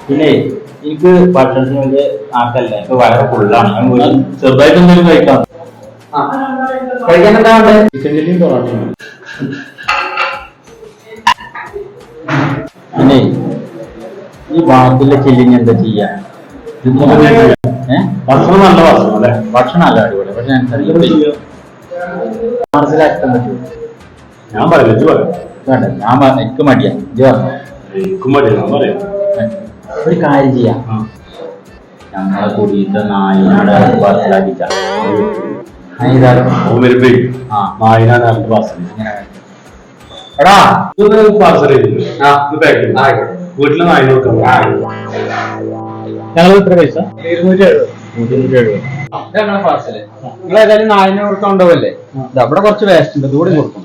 പിന്നെ എനിക്ക് ഭക്ഷണത്തിന് വലിയ ആക്കല്ല, എനിക്ക് വളരെ ഫുള്ളാണ്. ഞാൻ ചെറുതായിട്ട് എന്തെങ്കിലും കഴിക്കാം. കഴിക്കാൻ എന്താ വേണ്ടത്? ചിക്കൻ ചില്ലിയും പൊറോട്ടയും. പിന്നെ ഈ ബാക്കിയുള്ള ചില്ലിങ് എന്താ ചെയ്യാ? ഭക്ഷണം നല്ല ഭക്ഷണം അല്ലേ? ഭക്ഷണം നല്ല അടിപൊളി. പക്ഷെ ഞാൻ മനസ്സിലാക്കാൻ പറ്റുമോ? ഞാൻ പറയാം വേണ്ട, ഞാൻ എനിക്ക് മടിയാ. എനിക്കും മടിയാ. ഞാൻ പറയാം ഒരു കാര്യം ചെയ്യാം. ഞങ്ങളെ കൂടിയിട്ട് നായിനാട് പാർസലാക്കിച്ച എടാ പാർസൽ വീട്ടില് നായി നോക്കാം. ഞങ്ങൾ എത്ര പൈസ? 270. ഞങ്ങളെ പാർസല് നിങ്ങൾ ഏതായാലും നായിനെ കൊടുക്കാൻ ഉണ്ടാവല്ലേ? അവിടെ കുറച്ച് വേസ്റ്റ് ഉണ്ട്, ദൂരം കൊടുക്കും.